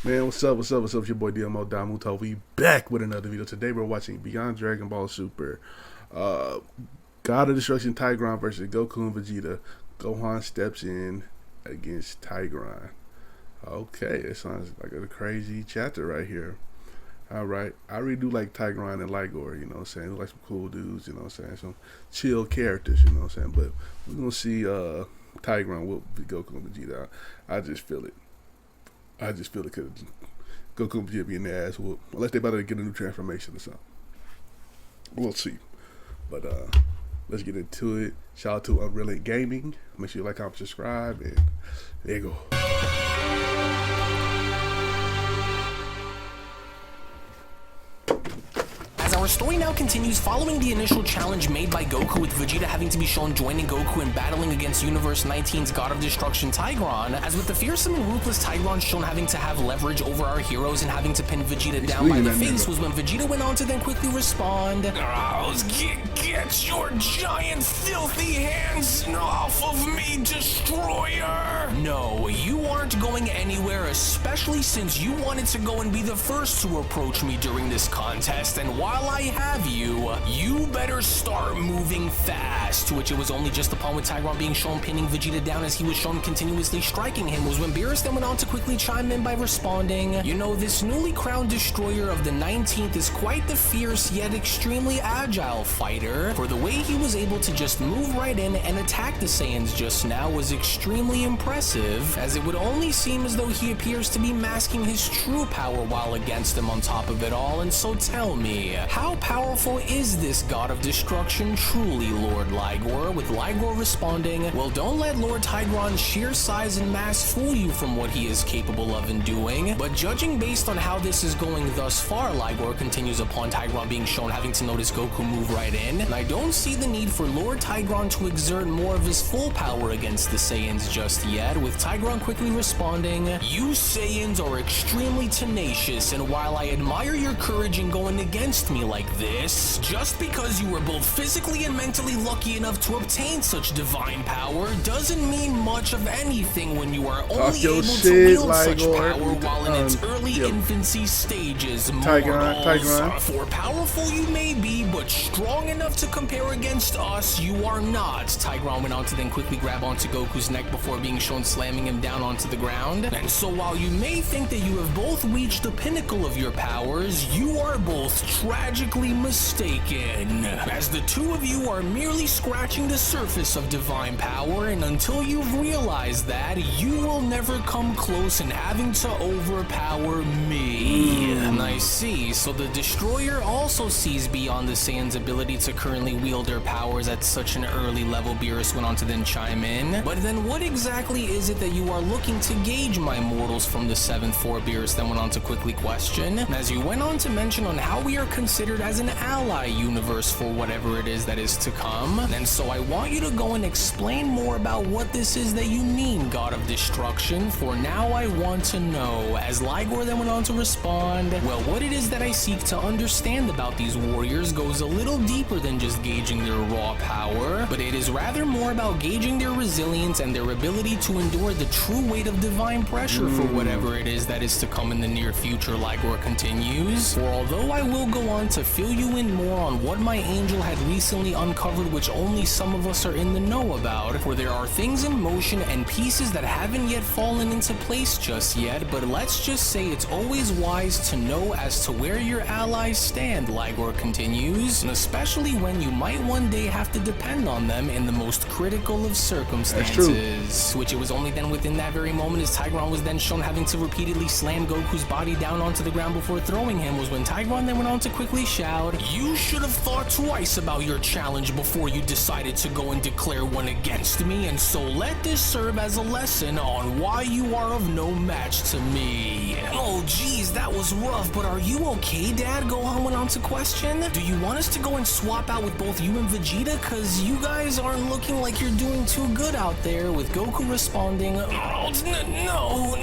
Man, what's up? What's up? What's up? It's your boy Domuto. We back with another video. Today we're watching Beyond Dragon Ball Super. God of Destruction Tigron versus Goku and Vegeta. Gohan steps in against Tigron. Okay, it sounds like a crazy chapter right here. Alright, I really do like Tigron and Ligor, you know what I'm saying? Like some cool dudes, you know what I'm saying? Some chill characters, you know what I'm saying? But we're gonna see Tigron whoop Goku and Vegeta. I just feel it. I just feel it because Goku and Vegeta be in their ass whoop. Unless they about to get a new transformation or something. We'll see. But let's get into it. Shout out to UnrealEntGaming. Make sure you like, comment, subscribe, and there you go. Our story now continues following the initial challenge made by Goku, with Vegeta having to be shown joining Goku and battling against Universe 19's God of Destruction Tigron, as with the fearsome and ruthless Tigron shown having to have leverage over our heroes and having to pin Vegeta down by the face, was when Vegeta went on to then quickly respond, Get your giant filthy hands off of me, Destroyer! No, you aren't going anywhere, especially since you wanted to go and be the first to approach me during this contest, and while I have you, you better start moving fast. To which it was only just upon with Tigron being shown pinning Vegeta down as he was shown continuously striking him was when Beerus then went on to quickly chime in by responding, you know, this newly crowned Destroyer of the 19th is quite the fierce yet extremely agile fighter, for the way he was able to just move right in and attack the Saiyans just now was extremely impressive, as it would only seem as though he appears to be masking his true power while against them on top of it all. And so tell me, how powerful is this God of Destruction truly, Lord Ligor? With Ligor responding, well, don't let Lord Tigron's sheer size and mass fool you from what he is capable of in doing, but judging based on how this is going thus far, Ligor continues upon Tigron being shown having to notice Goku move right in, and I don't see the need for Lord Tigron to exert more of his full power against the Saiyans just yet, with Tigron quickly responding, you Saiyans are extremely tenacious, and while I admire your courage in going against me like this, just because you were both physically and mentally lucky enough to obtain such divine power doesn't mean much of anything when you are only able to wield such power while in its early infancy stages. Tigron. For powerful you may be, but strong enough to compare against us, you are not. Tigron went on to then quickly grab onto Goku's neck before being shown slamming him down onto the ground. And so while you may think that you have both reached the pinnacle of your powers, you are both tragically mistaken, as the two of you are merely scratching the surface of divine power, and until you've realized that, you will never come close in having to overpower me. I see, so the Destroyer also sees beyond the Saiyans' ability to currently wield their powers at such an early level. Beerus went on to then chime in, but then what exactly is it that you are looking to gauge, my mortals, from the 7th floor? Beerus then went on to quickly question, as you went on to mention on how we are considered as an ally universe for whatever it is that is to come, and so I want you to go and explain more about what this is that you mean, God of Destruction, for now I want to know. As Ligor then went on to respond, well, what it is that I seek to understand about these warriors goes a little deeper than just gauging their raw power, but it is rather more about gauging their resilience and their ability to endure the true weight of divine pressure for whatever it is that is to come in the near future. Ligor continues, for although I will go on to fill you in more on what my angel had recently uncovered, which only some of us are in the know about, for there are things in motion and pieces that haven't yet fallen into place just yet, but let's just say it's always wise to know as to where your allies stand, Ligor continues, and especially when you might one day have to depend on them in the most critical of circumstances. Which it was only then within that very moment, as Tigron was then shown having to repeatedly slam Goku's body down onto the ground before throwing him, was when Tigron then went on to quickly shout, you should have thought twice about your challenge before you decided to go and declare one against me, and so let this serve as a lesson on why you are of no match to me. Oh geez, that was rough, but are you okay, Dad? Gohan went on to question. Do you want us to go and swap out with both you and Vegeta? Cause you guys aren't looking like you're doing too good out there, with Goku responding, oh, no,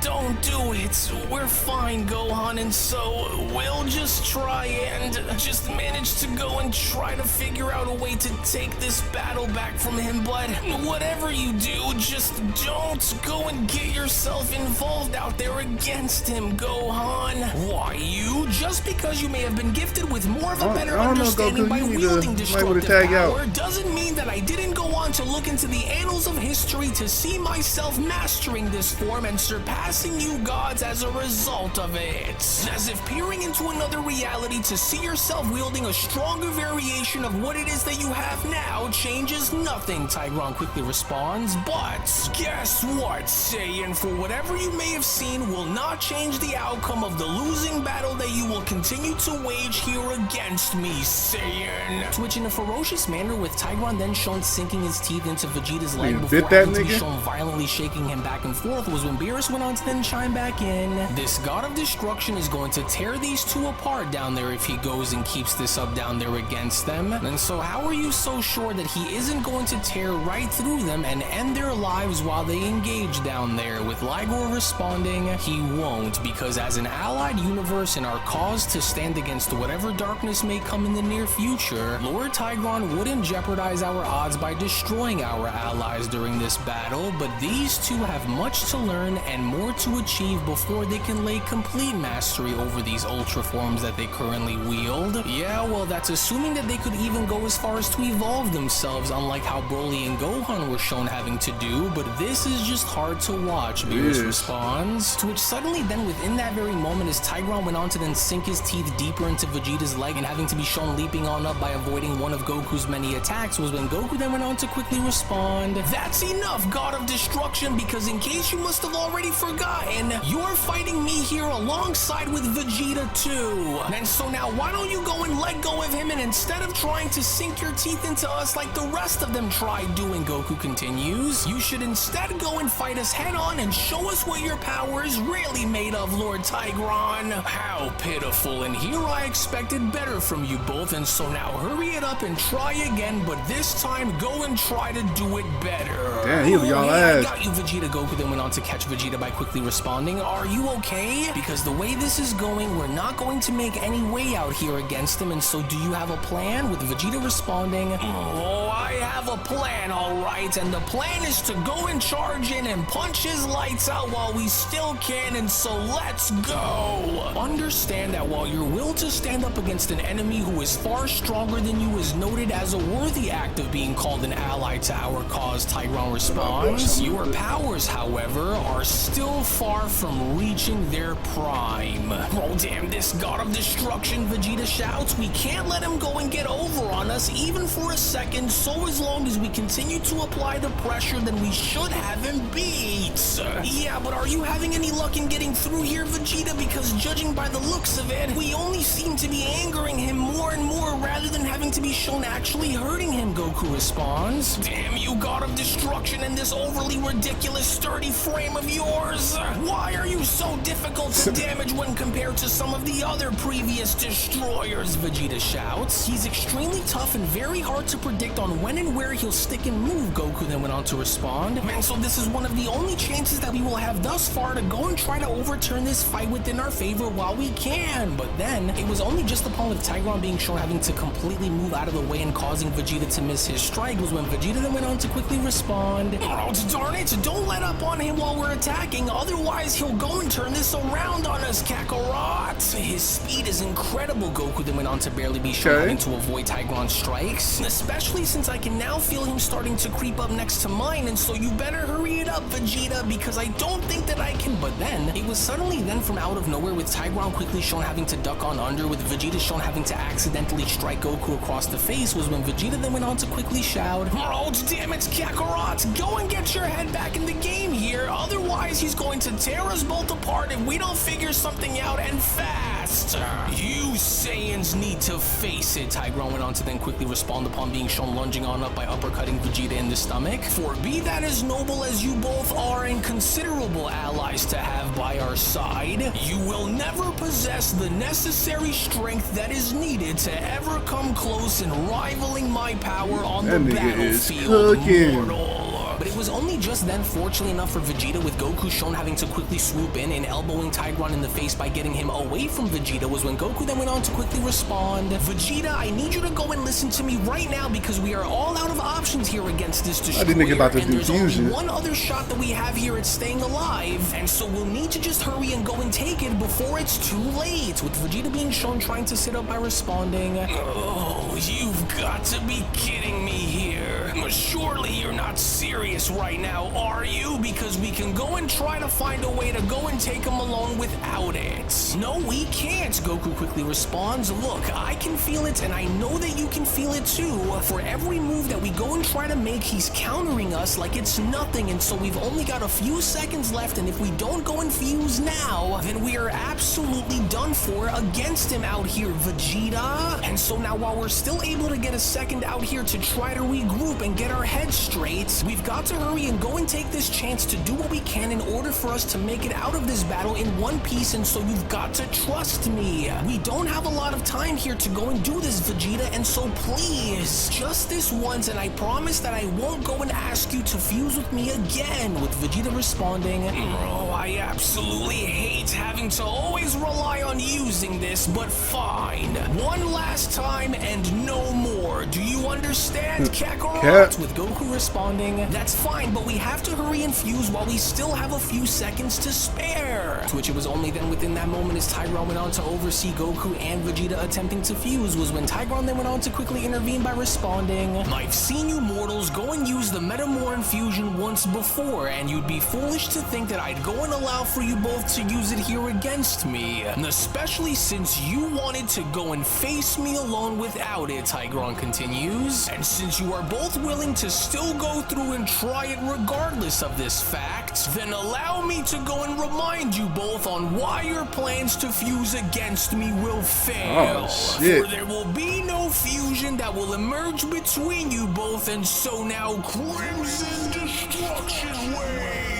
don't do it. We're fine, Gohan, and so we'll just try and just manage to go and try to figure out a way to take this battle back from him, but whatever you do, just don't go and get yourself involved out there against him, Gohan. Why you? Just because you may have been gifted with more of a better understanding by wielding destructive power doesn't mean that I didn't go on to look into the annals of history to see myself mastering this form and surpassing you gods as a result of it. As if peering into another reality to see yourself wielding a stronger variation of what it is that you have now changes nothing, Tigron quickly responds. But guess what, Saiyan? For whatever you may have seen will not change the outcome of the losing battle that you will continue to wage here against me, Saiyan. To which in a ferocious manner, with Tigron then shown sinking his teeth into Vegeta's leg before having to be shown violently shaking him back and forth, was when Beerus went on to then chime back in. This god of destruction is going to tear these two apart down there if he goes and keeps this up down there against them. And so how are you so sure that he isn't going to tear right through them and end their lives while they engage down there? With Ligor responding, he won't, because as an allied universe in our cause to stand against whatever darkness may come in the near future, Lord Tigron wouldn't jeopardize our odds by destroying our allies during this battle, but these two have much to learn and more to achieve before they can lay complete mastery over these ultra forms that they currently wield. Yeah, well, that's assuming that they could even go as far as to evolve themselves, unlike how Broly and Gohan were shown having to do, but this is just hard to watch, Beerus responds. To which suddenly then within that very moment, as Tigron went on to then sink his teeth deeper into Vegeta's leg and having to be shown leaping on up by avoiding one of Goku's many attacks, was when Goku then went on to quickly respond, "That's enough, God of Destruction, because in case you must have already forgotten, you're fighting me here alongside with Vegeta too. And so now why don't you go and let go of him, and instead of trying to sink your teeth into us like the rest of them tried doing," Goku continues, "you should instead go and fight us head on and show us what your power is really made of, Lord Tigron." How pitiful, and here I expected better from you both, and so now hurry it up and try again, but this time go and try to do it better. Damn, he was y'all I ass. got you, Vegeta. Goku then went on to catch Vegeta by quickly responding, "Are you okay? Because the way this is going, we're not going to make any way out here against him, and so do you have a plan?" With Vegeta responding, "Oh, I have a plan, alright, and the plan is to go and charge in and punch his lights out while we still can, and so let's go. Understand that while your will to stand up against an enemy who is far stronger than you is noted as a worthy act of being called an ally to our cause," Tigron responds, "your powers, however, are still far from reaching their prime." "Oh damn, this god of destruction," Vegeta shouts, "we can't let him go and get over on us even for a second, so as long as we continue to apply the pressure, then we should have him beat." "Yeah, but are you having any luck in getting through here, Vegeta? Because judging by the looks of it, we only seem to be angering him more and more rather than having to be shown actually hurting him," Goku responds. "Damn you, god of destruction, and this overly ridiculous sturdy frame of yours. Why are you so difficult to damage when compared to some of the other previous destroyers?" Vegeta shouts. "He's extremely tough and very hard to predict on when and where he'll stick and move," Goku then went on to respond. "And so this is one of the only chances that we will have thus far to go and try to overturn this fight within our favor while we can." But then, it was only just upon with Tigron being shown having to completely move out of the way and causing Vegeta to miss his strike was when Vegeta then went on to quickly respond, "Oh, darn it, don't let up on him while we're attacking, otherwise he'll go and turn this around on us, Kakarot. His speed is incredible," Goku then went on to barely be shown having to avoid Tigron's strikes, "especially since I can now feel him starting to creep up next to mine, and so you better hurry it up, Vegeta, because I don't think that I can." But then, it was suddenly then from out of nowhere with Tigron quickly shown having to duck on under, with Vegeta shown having to accidentally strike Goku across the face, was when Vegeta then went on to quickly shout, "Oh damn it, Kakarot, go and get your head back in the game here, otherwise he's going to tear us both apart if we don't figure something out, and fast. You Saiyans need to face it," Tigron went on to then quickly respond upon being shown lunging on up by uppercutting Vegeta in the stomach. "For be that as noble as you both are and considerable allies to have by our side, you will never possess the necessary strength that is needed to ever come close in rivaling my power on the battlefield, mortal." But it It was only just then, fortunately enough for Vegeta, with Goku shown having to quickly swoop in and elbowing Tigron in the face by getting him away from Vegeta, was when Goku then went on to quickly respond. Vegeta, I need you to go and listen to me right now because we are all out of options here against this destroyer. I didn't think about the and there's only fusion. one other shot that we have here at staying alive, and so we'll need to just hurry and go and take it before it's too late. With Vegeta being shown trying to sit up by responding, "Oh, you've got to be kidding me here. Surely you're not serious right now, are you? Because we can go and try to find a way to go and take him alone without it." "No, we can't," Goku quickly responds. "Look, I can feel it, and I know that you can feel it too. For every move that we go and try to make, he's countering us like it's nothing, and so we've only got a few seconds left, and if we don't go and fuse now, then we are absolutely done for against him out here, Vegeta. And so now, while we're still able to get a second out here to try to regroup and get our heads straight, we've got to hurry and go and take this chance to do what we can in order for us to make it out of this battle in one piece, and so you've got to trust me. We don't have a lot of time here to go and do this, Vegeta, and so please, just this once, and I promise that I won't go and ask you to fuse with me again." With Vegeta responding, "Oh, I absolutely hate having to always rely on using this, but fine. One last time and no more. Do you understand, Kakarot?" With Goku responding, "That's fine, but we have to hurry and fuse while we still have a few seconds to spare." To which it was only then within that moment, as Tigron went on to oversee Goku and Vegeta attempting to fuse, was when Tigron then went on to quickly intervene by responding, "I've seen you mortals go and use the Metamorph infusion once before, and you'd be foolish to think that I'd go and allow for you both to use it here against me, especially since you wanted to go and face me alone without it," Tigron continues. "And since you are both willing to still go through and try it regardless of this fact, then allow me to go and remind you both on why your plans to fuse against me will fail. Oh, shit. For there will be no fusion that will emerge between you both, and so now Crimson Destruction Wave."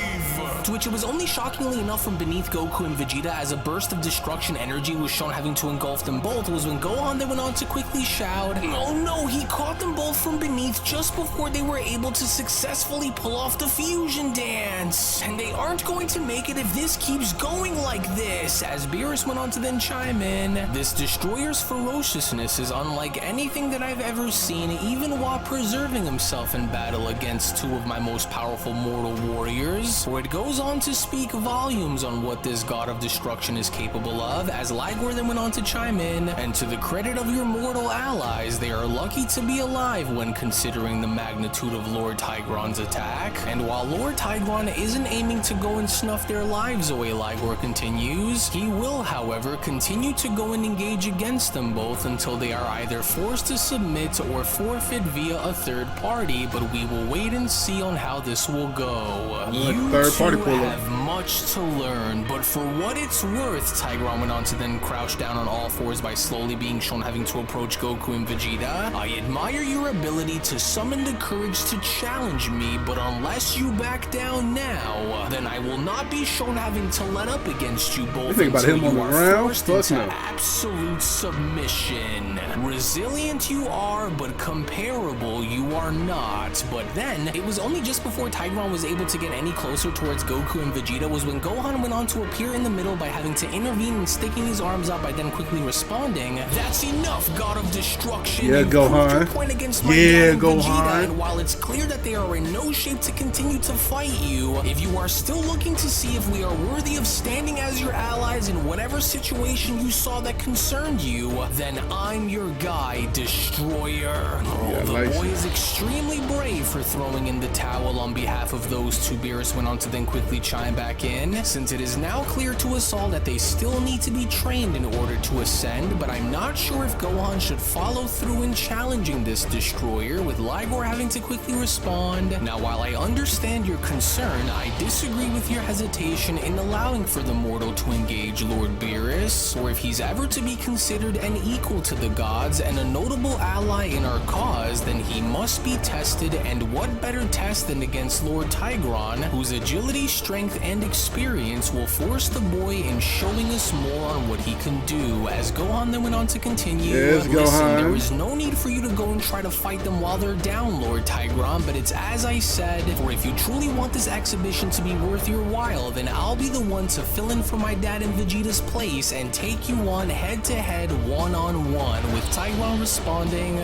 To which it was only shockingly enough from beneath Goku and Vegeta, as a burst of destruction energy was shown having to engulf them both, was when Gohan then went on to quickly shout, "Oh no, he caught them both from beneath just before they were able to successfully pull off the fusion dance. And they aren't going to make it if this keeps going like this." As Beerus went on to then chime in, "This destroyer's ferociousness is unlike anything that I've ever seen, even while preserving himself in battle against two of my most powerful mortal warriors." For it goes on to speak volumes on what this god of destruction is capable of, as Ligor then went on to chime in, "And to the credit of your mortal allies, they are lucky to be alive when considering the magnitude of Lord Tigron's attack. And while Lord Tigron isn't aiming to go and snuff their lives away," Ligor continues, "he will, however, continue to go and engage against them both until they are either forced to submit or forfeit via a third party, but we will wait and see on how this will go. You have much to learn, but for what it's worth," Tigron went on to then crouch down on all fours by slowly being shown having to approach Goku and Vegeta, "I admire your ability to summon the courage to challenge me, but unless you back down now, then I will not be shown having to let up against you both until you are forced into absolute submission. Resilient you are, but comparable you are not." But then, it was only just before Tigron was able to get any closer towards Goku and Vegeta was when Gohan went on to appear in the middle by having to intervene and sticking his arms out by then quickly responding, "That's enough, God of Destruction. Yeah, Gohan. Point against my dad, Vegeta, and while it's clear that they are in no shape to continue to fight you, if you are still looking to see if we are worthy of standing as your allies in whatever situation you saw that concerned you, then I'm your guy, Destroyer." The boy is extremely brave for throwing in the towel on behalf of those two. Beerus went on to then quickly chime back in, "Since it is now clear to us all that they still need to be trained in order to ascend, but I'm not sure if Gohan should follow through in challenging this destroyer," with Ligor having to quickly respond, "Now while I understand your concern, I disagree with your hesitation in allowing for the mortal to engage engage Lord Beerus, or if he's ever to be considered an equal to the gods and a notable ally in our cause, then he must be tested, and what better test than against Lord Tigron, whose agility, strength, and experience will force the boy in showing us more on what he can do. As Gohan then went on to continue, yes, listen, there is no need for you to go and try to fight them while they're down, Lord Tigron, but it's as I said, for if you truly want this exhibition to be worth your while, then I'll be the one to fill in for my dad in Vegeta's place and take you on head-to-head, one-on-one, with Tigron responding,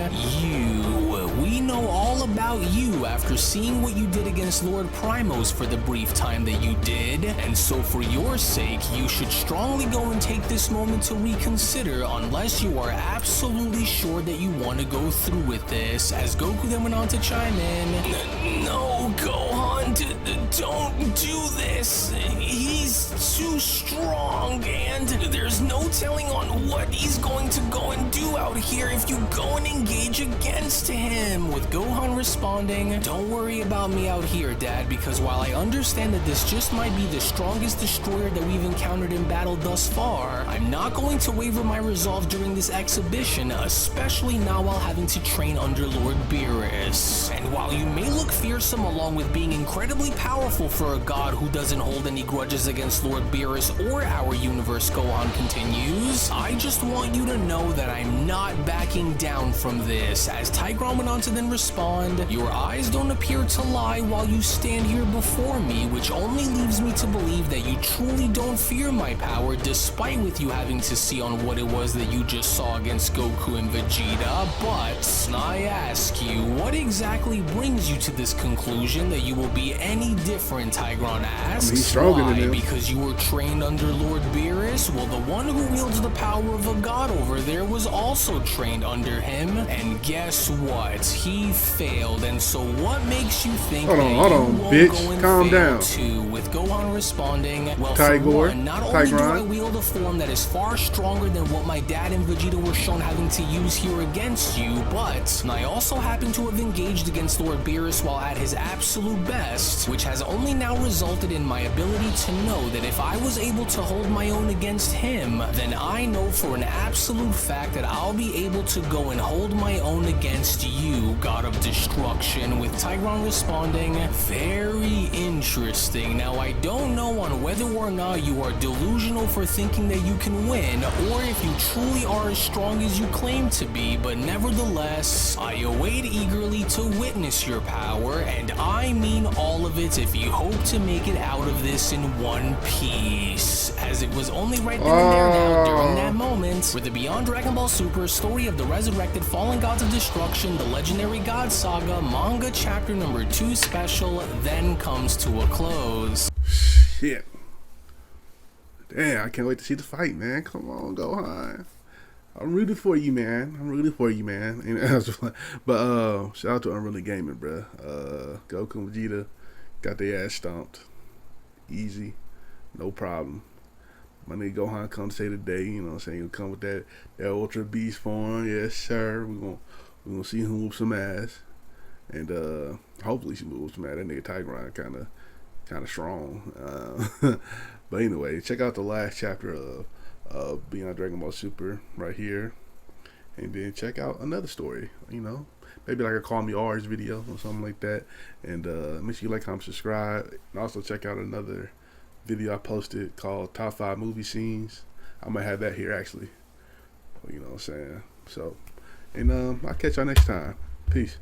we know all about you after seeing what you did against Lord Primos for the brief time that you did, and so for your sake, you should strongly go and take this moment to reconsider unless you are absolutely sure that you want to go through with this. As Goku then went on to chime in, no, Gohan, don't do this. He's too strong, and there's no telling on what he's going to go and do out here if you go and engage against him. With Gohan responding, don't worry about me out here, Dad, because while I understand that this just might be the strongest destroyer that we've encountered in battle thus far, I'm not going to waver my resolve during this exhibition, especially now while having to train under Lord Beerus. And while you may look fearsome along with being incredibly powerful for a god who doesn't hold any grudges against Lord Beerus or our universe, Gohan continues, I just want you to know that I'm not backing down from this. As Tigron went on to then respond, your eyes don't appear to lie while you stand here before me, which only leaves me to believe that you truly don't fear my power, despite with you having to see on what it was that you just saw against Goku and Vegeta. But I ask you, what exactly brings you to this conclusion that you will be any different? Tigron asks. He's stronger Why? than him. Because you were trained under Lord Beerus? Well, the one who wields the power of a god over there was also trained under him, and guess what? He failed. And so what makes you think hold on, bitch, calm down. Too? With Gohan responding, well, Tigor, for one, not only do I Tigron. wield a form that is far stronger than what my dad and Vegeta were shown having to use here against you, but I also happen to have engaged against Lord Beerus while at his absolute best, which has only now resulted in my ability to know that if I was able to hold my own against him, then I know for an absolute fact that I'll be able to go and hold my own against you, God of Destruction. With Tigron responding, very interesting. Now, I don't know on whether or not you are delusional for thinking that you can win, or if you truly are as strong as you claim to be, but nevertheless, I await eagerly to witness your power, and I mean all of it if you hope to make it out of this in one piece. As it was only right then and there now, during that moment, where the Beyond Dragon Ball Super story of the resurrected fallen gods of destruction, the legendary God Saga manga chapter number 2 special then comes to a close. Shit. Damn, I can't wait to see the fight, man. Come on, Gohan. I'm rooting for you, man. But shout out to UnrealEntGaming, bro. Goku and Vegeta got their ass stomped. Easy. No problem. My nigga Gohan come say today, you know what I'm saying? He'll come with that Ultra Beast form. Yes, sir. We're gonna see him whoop some ass. And hopefully she moves some ass. That nigga Tigron kinda strong. But anyway, check out the last chapter of Beyond Dragon Ball Super right here. And then check out another story, you know. Maybe like a Call Me Ours video or something like that. And make sure you like, comment, subscribe. And also check out another video I posted called Top 5 Movie Scenes. I might have that here actually. You know what I'm saying? So, and I'll catch y'all next time. Peace.